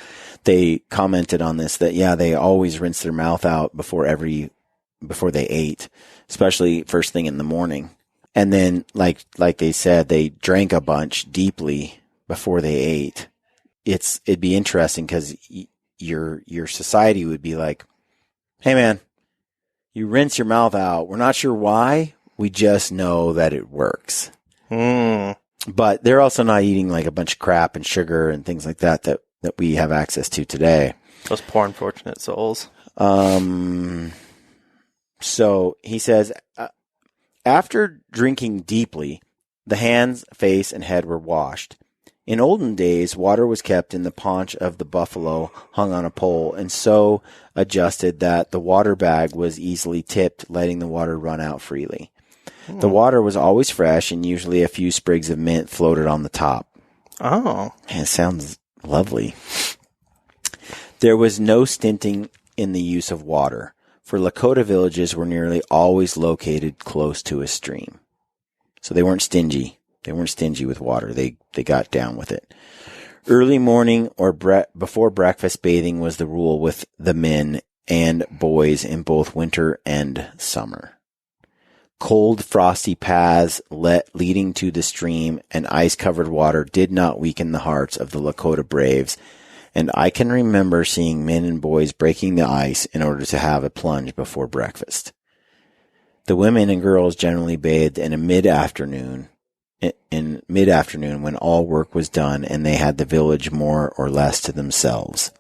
they commented on this, that they always rinse their mouth out before they ate, especially first thing in the morning. And then like they said, they drank a bunch deeply before they ate. It'd be interesting because your society would be like, hey man, you rinse your mouth out. We're not sure why. We just know that it works. But they're also not eating like a bunch of crap and sugar and things like that we have access to today. Those poor unfortunate souls. So he says, after drinking deeply, the hands, face, and head were washed. In olden days, water was kept in the paunch of the buffalo hung on a pole and so adjusted that the water bag was easily tipped, letting the water run out freely. The water was always fresh, and usually a few sprigs of mint floated on the top. Oh. Man, it sounds lovely. There was no stinting in the use of water, for Lakota villages were nearly always located close to a stream. So they weren't stingy. They weren't stingy with water. They got down with it. Early morning or before breakfast bathing was the rule with the men and boys in both winter and summer. Cold, frosty paths leading to the stream and ice-covered water did not weaken the hearts of the Lakota braves, and I can remember seeing men and boys breaking the ice in order to have a plunge before breakfast. The women and girls generally bathed in mid-afternoon when all work was done and they had the village more or less to themselves.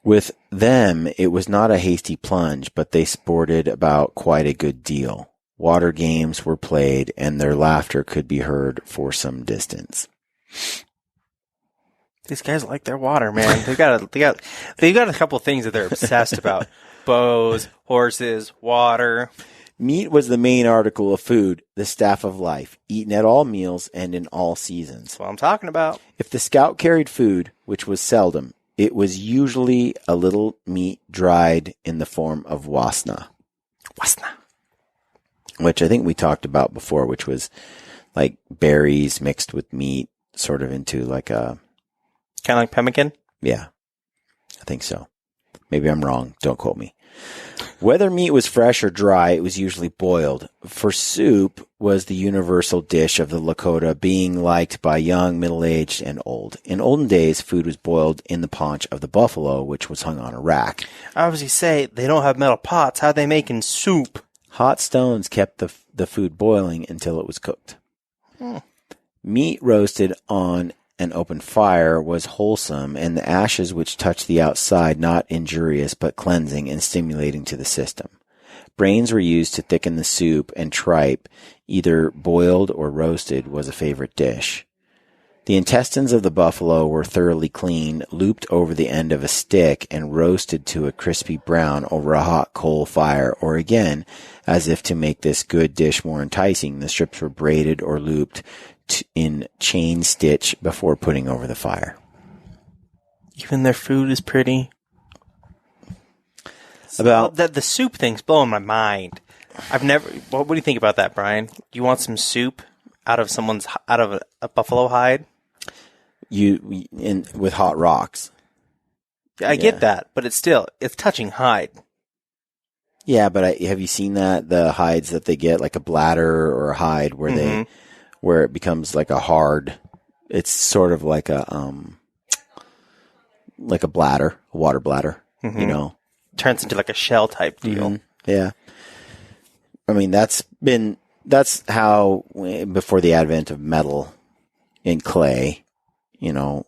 With them, it was not a hasty plunge, but they sported about quite a good deal. Water games were played, and their laughter could be heard for some distance. These guys like their water, man. They've got a couple of things that they're obsessed about: bows, horses, water. Meat was the main article of food, the staff of life, eaten at all meals and in all seasons. That's what I'm talking about. If the scout carried food, which was seldom, it was usually a little meat dried in the form of wasna. Wasna. Which I think we talked about before, which was like berries mixed with meat, sort of into like a... Kind of like pemmican? Yeah, I think so. Maybe I'm wrong. Don't quote me. Whether meat was fresh or dry, it was usually boiled. For soup was the universal dish of the Lakota, being liked by young, middle-aged, and old. In olden days, food was boiled in the paunch of the buffalo, which was hung on a rack. I obviously say they don't have metal pots. How are they making soup? Hot stones kept the food boiling until it was cooked. Meat roasted on an open fire was wholesome, and the ashes which touched the outside not injurious but cleansing and stimulating to the system. Brains were used to thicken the soup, and tripe, either boiled or roasted, was a favorite dish. The intestines of the buffalo were thoroughly cleaned, looped over the end of a stick, and roasted to a crispy brown over a hot coal fire, or again, as if to make this good dish more enticing, the strips were braided or looped in chain stitch before putting over the fire. Even their food is pretty. About the soup thing's blowing my mind. I've never. What do you think about that, Brian? You want some soup out of a buffalo hide? With hot rocks. I get that, but it's touching hide. Yeah, but have you seen that the hides that they get, like a bladder or a hide, where it becomes like a hard? It's sort of like a bladder, a water bladder. You know, turns into like a shell type deal. Yeah, I mean that's how before the advent of metal and clay, you know,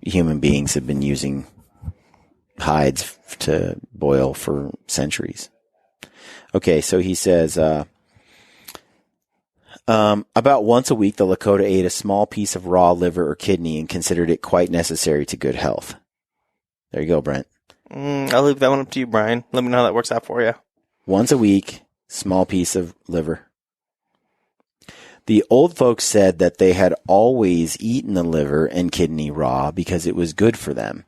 human beings have been using hides to boil for centuries. Okay, so he says, about once a week, the Lakota ate a small piece of raw liver or kidney and considered it quite necessary to good health. There you go, Brent. I'll leave that one up to you, Brian. Let me know how that works out for you. Once a week, small piece of liver. The old folks said that they had always eaten the liver and kidney raw because it was good for them,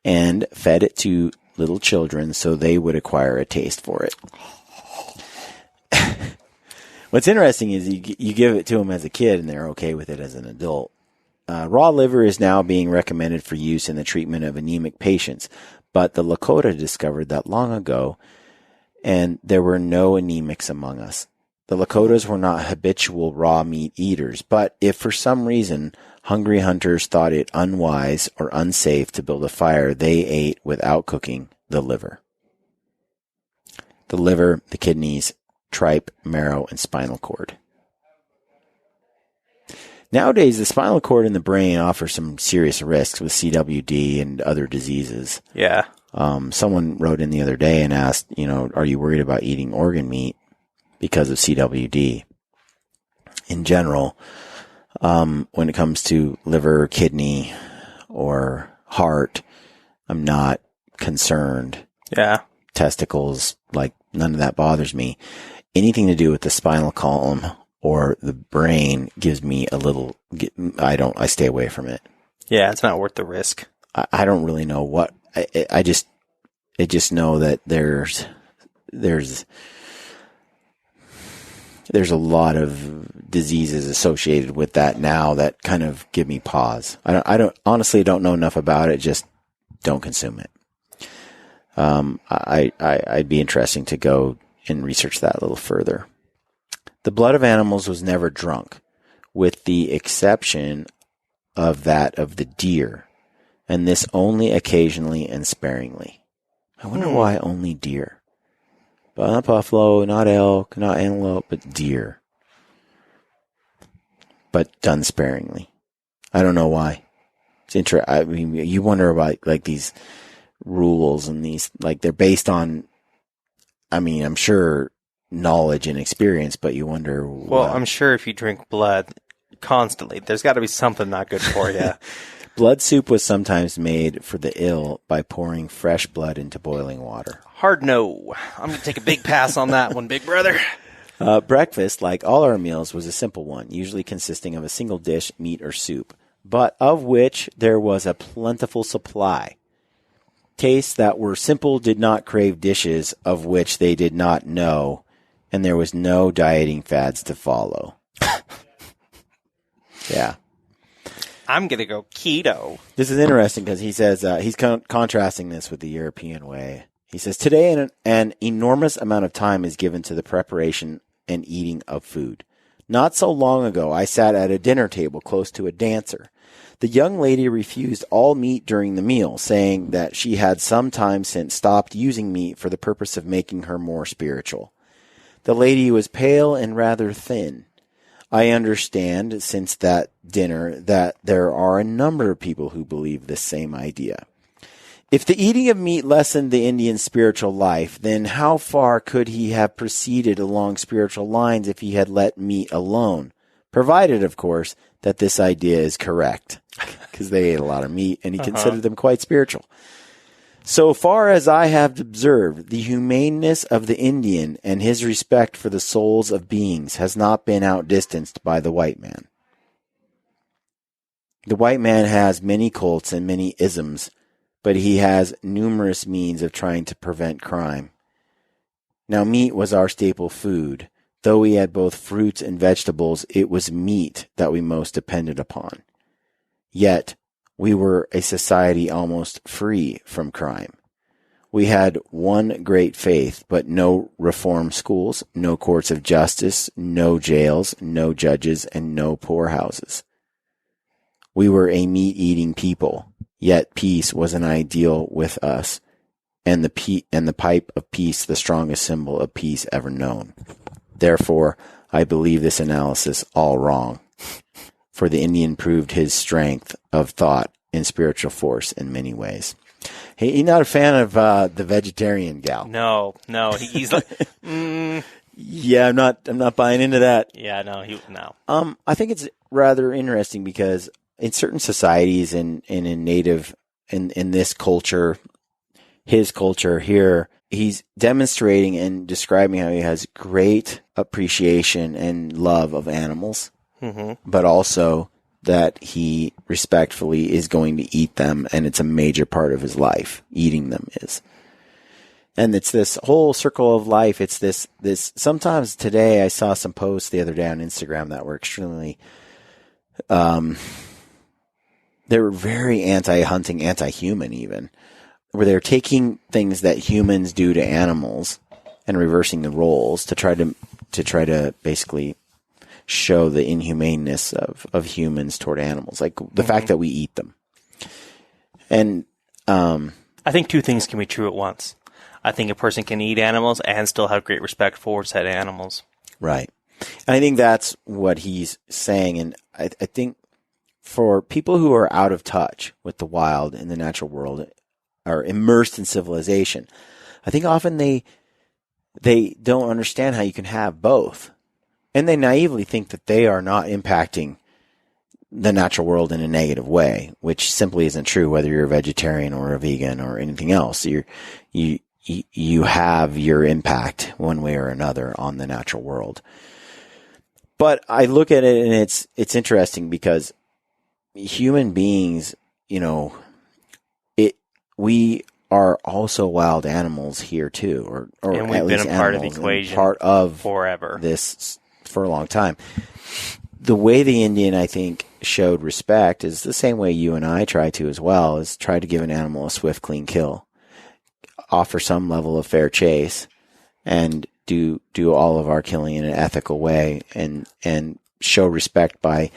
and fed it to little children so they would acquire a taste for it. What's interesting is you give it to them as a kid and they're okay with it as an adult. Raw liver is now being recommended for use in the treatment of anemic patients, but the Lakota discovered that long ago, and there were no anemics among us. The Lakotas were not habitual raw meat eaters, but if for some reason hungry hunters thought it unwise or unsafe to build a fire, they ate without cooking the liver. The liver, the kidneys, tripe, marrow, and spinal cord. Nowadays, the spinal cord and the brain offer some serious risks with CWD and other diseases. Yeah. Someone wrote in the other day and asked, are you worried about eating organ meat because of CWD? In general, when it comes to liver, kidney, or heart, I'm not concerned. Yeah. Testicles, none of that bothers me. Anything to do with the spinal column or the brain gives me a little, I stay away from it. Yeah, it's not worth the risk. I don't really know what, I just know that there's a lot of diseases associated with that now that kind of give me pause. I honestly don't know enough about it. Just don't consume it. I'd be interesting to go and research that a little further. The blood of animals was never drunk, with the exception of that of the deer, and this only occasionally and sparingly. I wonder why only deer. But not buffalo, not elk, not antelope, but deer. But done sparingly. I don't know why. It's interesting. I mean, you wonder about these rules and these, they're based on, I'm sure knowledge and experience, but you wonder. Well, I'm sure if you drink blood constantly, there's got to be something not good for you. Blood soup was sometimes made for the ill by pouring fresh blood into boiling water. Hard no. I'm going to take a big pass on that one, big brother. Breakfast, like all our meals, was a simple one, usually consisting of a single dish, meat or soup, but of which there was a plentiful supply. Tastes that were simple did not crave dishes of which they did not know, and there was no dieting fads to follow. Yeah. I'm going to go keto. This is interesting because he says he's contrasting this with the European way. He says, today an enormous amount of time is given to the preparation and eating of food. Not so long ago, I sat at a dinner table close to a dancer. The young lady refused all meat during the meal, saying that she had some time since stopped using meat for the purpose of making her more spiritual. The lady was pale and rather thin. I understand, since that dinner, that there are a number of people who believe this same idea. If the eating of meat lessened the Indian's spiritual life, then how far could he have proceeded along spiritual lines if he had let meat alone? Provided, of course, that this idea is correct, because they ate a lot of meat, and he considered them quite spiritual. So far as I have observed, the humaneness of the Indian and his respect for the souls of beings has not been outdistanced by the white man. The white man has many cults and many isms, but he has numerous means of trying to prevent crime. Now, meat was our staple food. Though we had both fruits and vegetables, it was meat that we most depended upon. Yet, we were a society almost free from crime. We had one great faith, but no reform schools, no courts of justice, no jails, no judges, and no poorhouses. We were a meat-eating people, yet peace was an ideal with us, and the pipe of peace the strongest symbol of peace ever known. Therefore, I believe this analysis all wrong, for the Indian proved his strength of thought and spiritual force in many ways. Hey, he's not a fan of the vegetarian gal. No, he's like, Yeah, I'm not buying into that. Yeah, no. I think it's rather interesting because in certain societies in native in this culture, his culture here, he's demonstrating and describing how he has great appreciation and love of animals, but also that he respectfully is going to eat them, and it's a major part of his life. Eating them is. And it's this whole circle of life. It's this sometimes today I saw some posts the other day on Instagram that were extremely, they were very anti-hunting, anti-human even, where they're taking things that humans do to animals and reversing the roles to try to basically show the inhumaneness of humans toward animals, like the fact that we eat them. And I think two things can be true at once. I think a person can eat animals and still have great respect for said animals. Right. And I think that's what he's saying. And I think for people who are out of touch with the wild and the natural world, are immersed in civilization, I think often they don't understand how you can have both. And they naively think that they are not impacting the natural world in a negative way, which simply isn't true, whether you're a vegetarian or a vegan or anything else. You have your impact one way or another on the natural world. But I look at it and it's interesting because human beings, we are also wild animals here too, or and we've at been least a part of the animals, equation, part of forever. This for a long time. The way the Indian, I think, showed respect is the same way you and I try to as well, is try to give an animal a swift, clean kill, offer some level of fair chase, and do all of our killing in an ethical way, and show respect by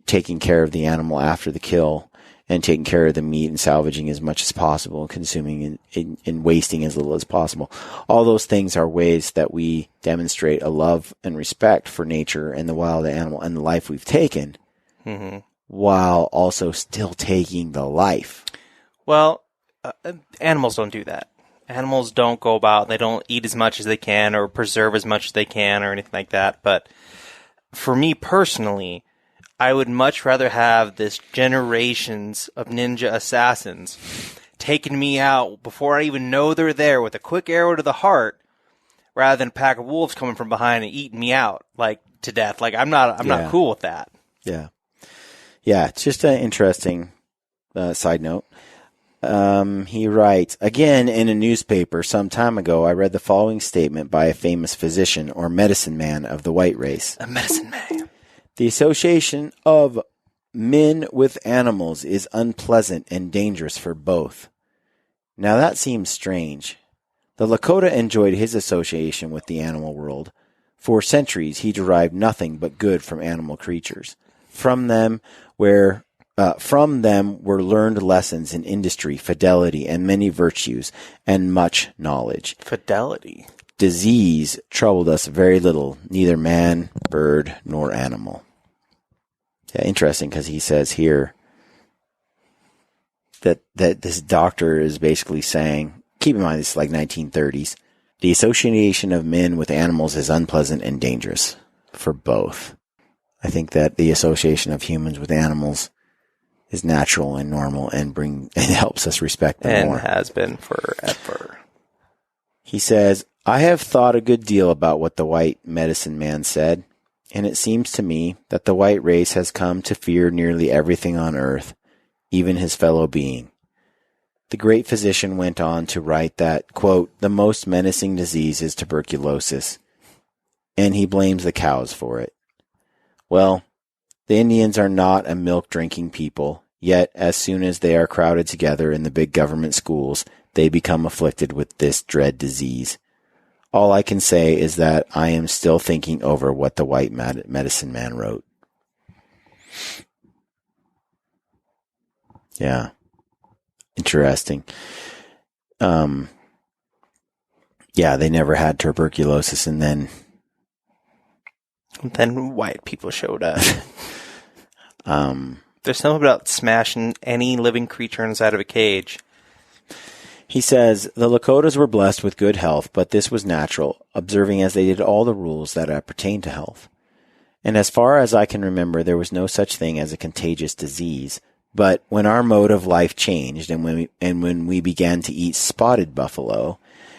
taking care of the animal after the kill, and taking care of the meat and salvaging as much as possible and consuming and wasting as little as possible. All those things are ways that we demonstrate a love and respect for nature and the wild animal and the life we've taken, while also still taking the life. Well, animals don't do that. Animals don't go about, they don't eat as much as they can or preserve as much as they can or anything like that. But for me personally, I would much rather have this generations of ninja assassins taking me out before I even know they're there with a quick arrow to the heart, rather than a pack of wolves coming from behind and eating me out to death. Like I'm not cool with that. Yeah. Yeah. It's just an interesting side note. He writes, again, in a newspaper some time ago, I read the following statement by a famous physician or medicine man of the white race. A medicine man. The association of men with animals is unpleasant and dangerous for both. Now that seems strange. The Lakota enjoyed his association with the animal world. For centuries, he derived nothing but good from animal creatures. From them were learned lessons in industry, fidelity, and many virtues, and much knowledge. Fidelity. Disease troubled us very little, neither man, bird, nor animal. Yeah, interesting, because he says here that this doctor is basically saying, keep in mind this is like 1930s, the association of men with animals is unpleasant and dangerous for both. I think that the association of humans with animals is natural and normal and helps us respect them more. And has been forever. He says, I have thought a good deal about what the white medicine man said, and it seems to me that the white race has come to fear nearly everything on earth, even his fellow being. The great physician went on to write that, quote, the most menacing disease is tuberculosis, and he blames the cows for it. Well, the Indians are not a milk-drinking people, yet as soon as they are crowded together in the big government schools, they become afflicted with this dread disease. All I can say is that I am still thinking over what the white medicine man wrote. Yeah. Interesting. Yeah, they never had tuberculosis, and then white people showed up. There's something about smashing any living creature inside of a cage. He says, the Lakotas were blessed with good health, but this was natural, observing as they did all the rules that pertain to health. And as far as I can remember, there was no such thing as a contagious disease. But when our mode of life changed, and when we began to eat spotted buffalo,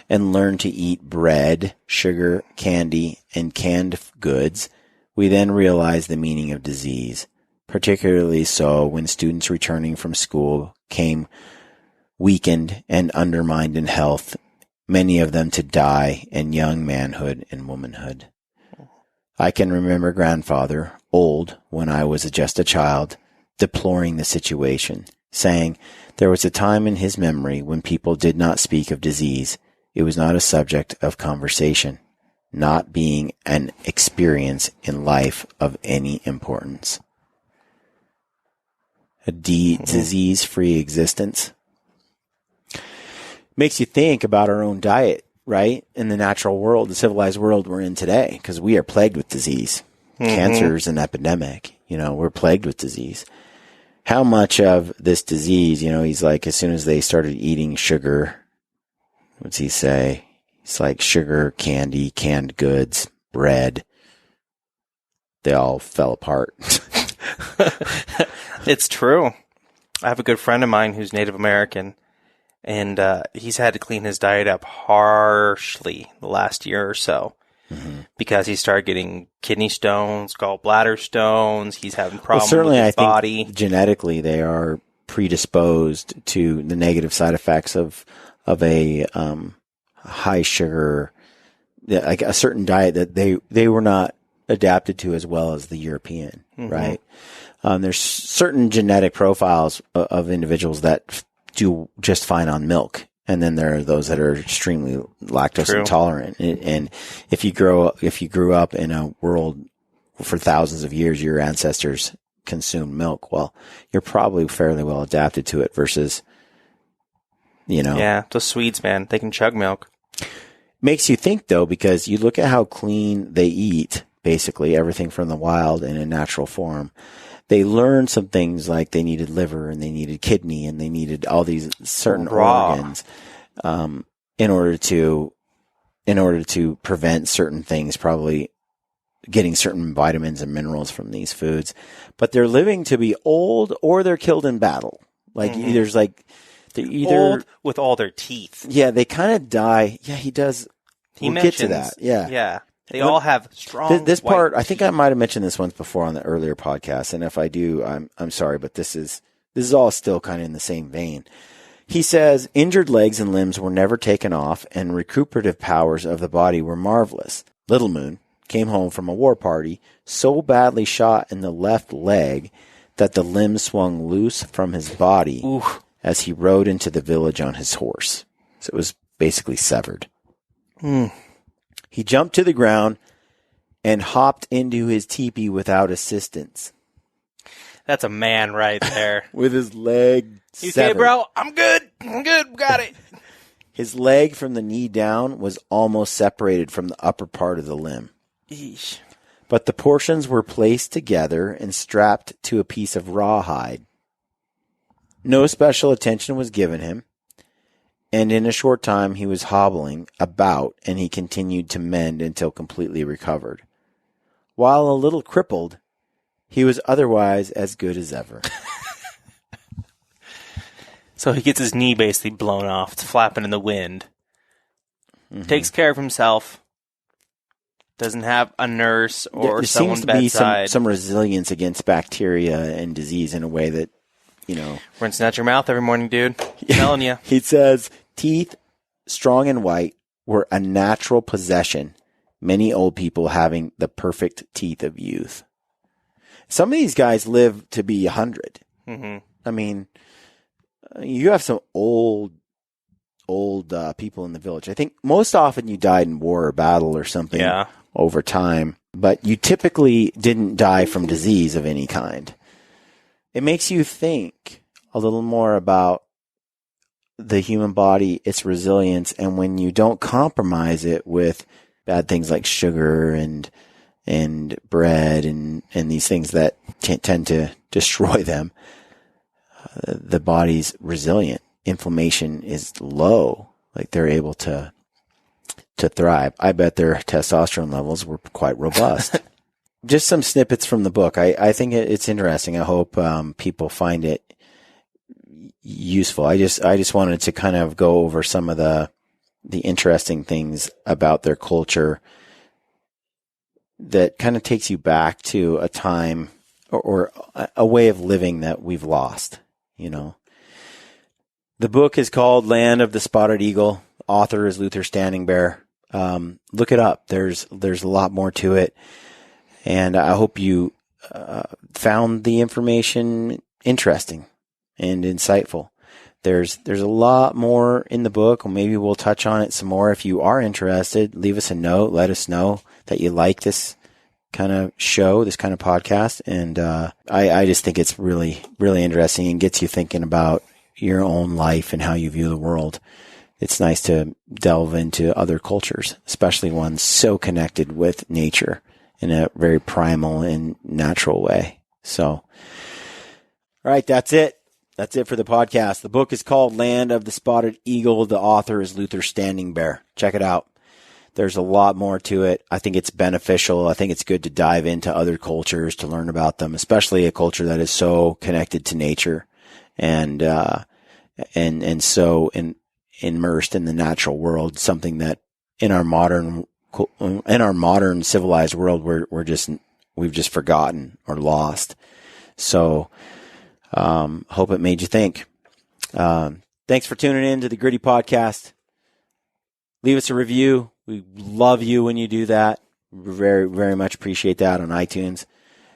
and learned to eat bread, sugar, candy, and canned goods, we then realized the meaning of disease, particularly so when students returning from school came weakened and undermined in health, many of them to die in young manhood and womanhood. I can remember grandfather, old when I was just a child, deploring the situation, saying there was a time in his memory when people did not speak of disease. It was not a subject of conversation, not being an experience in life of any importance. A disease-free existence makes you think about our own diet, right? In the natural world, the civilized world we're in today, because we are plagued with disease. Cancer is an epidemic. We're plagued with disease. How much of this disease, he's like, as soon as they started eating sugar, what's he say? It's like sugar, candy, canned goods, bread. They all fell apart. It's true. I have a good friend of mine who's Native American, and he's had to clean his diet up harshly the last year or so because he started getting kidney stones, gallbladder stones. He's having problems with his body. I think genetically they are predisposed to the negative side effects of a high sugar, like a certain diet that they were not adapted to as well as the European, right? There's certain genetic profiles of individuals that do just fine on milk. And then there are those that are extremely lactose intolerant. And if you grew up in a world for thousands of years, your ancestors consumed milk. Well, you're probably fairly well adapted to it versus, Yeah, those Swedes, man, they can chug milk. Makes you think though, because you look at how clean they eat, basically everything from the wild in a natural form. They learned some things like they needed liver and they needed kidney and they needed all these certain organs, in order to prevent certain things, probably getting certain vitamins and minerals from these foods. But they're living to be old or they're killed in battle. Like there's like they're either Old with all their teeth. Yeah, they kind of die. Yeah, he does. He we'll get to that. Yeah. Yeah. They all have strong. This part, I think I might have mentioned this once before on the earlier podcast, and if I do, I'm sorry, but this is all still kind of in the same vein. He says injured legs and limbs were never taken off, and recuperative powers of the body were marvelous. Little Moon came home from a war party so badly shot in the left leg that the limb swung loose from his body as he rode into the village on his horse. So it was basically severed. He jumped to the ground and hopped into his teepee without assistance. That's a man right there. With his leg severed. Okay, bro? I'm good. Got it. His leg from the knee down was almost separated from the upper part of the limb. Eesh. But the portions were placed together and strapped to a piece of rawhide. No special attention was given him, and in a short time he was hobbling about, and he continued to mend until completely recovered. While a little crippled, he was otherwise as good as ever. So he gets his knee basically blown off. It's flapping in the wind. Takes care of himself. Doesn't have a nurse or there someone seems to be bedside. some resilience against bacteria and disease in a way that, rinsing out your mouth every morning, dude. I'm telling you. He says, teeth, strong and white, were a natural possession, many old people having the perfect teeth of youth. Some of these guys live to be 100. I mean, you have some old people in the village. I think most often you died in war or battle or something over time, but you typically didn't die from disease of any kind. It makes you think a little more about the human body, its resilience, and when you don't compromise it with bad things like sugar and bread and these things that tend to destroy them, the body's resilient. Inflammation is low. Like they're able to thrive. I bet their testosterone levels were quite robust. Just some snippets from the book. I think it's interesting. I hope people find it useful. I just wanted to kind of go over some of the interesting things about their culture that kind of takes you back to a time or a way of living that we've lost, The book is called Land of the Spotted Eagle. Author is Luther Standing Bear. Look it up. There's a lot more to it. And I hope you found the information interesting and insightful. There's a lot more in the book. Maybe we'll touch on it some more. If you are interested, leave us a note. Let us know that you like this kind of show, this kind of podcast. And I just think it's really, really interesting and gets you thinking about your own life and how you view the world. It's nice to delve into other cultures, especially ones so connected with nature in a very primal and natural way. So, all right, that's it. That's it for the podcast. The book is called Land of the Spotted Eagle. The author is Luther Standing Bear. Check it out. There's a lot more to it. I think it's beneficial. I think it's good to dive into other cultures to learn about them, especially a culture that is so connected to nature and so immersed in the natural world, something that in our modern civilized world, we've just forgotten or lost. So, hope it made you think. Thanks for tuning in to the Gritty Podcast. Leave us a review. We love you when you do that. We very, very much appreciate that on iTunes.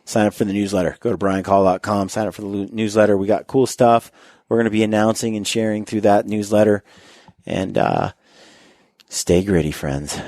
Sign up for the newsletter. Go to briancall.com. Sign up for the newsletter. We got cool stuff we're going to be announcing and sharing through that newsletter. And stay gritty, friends.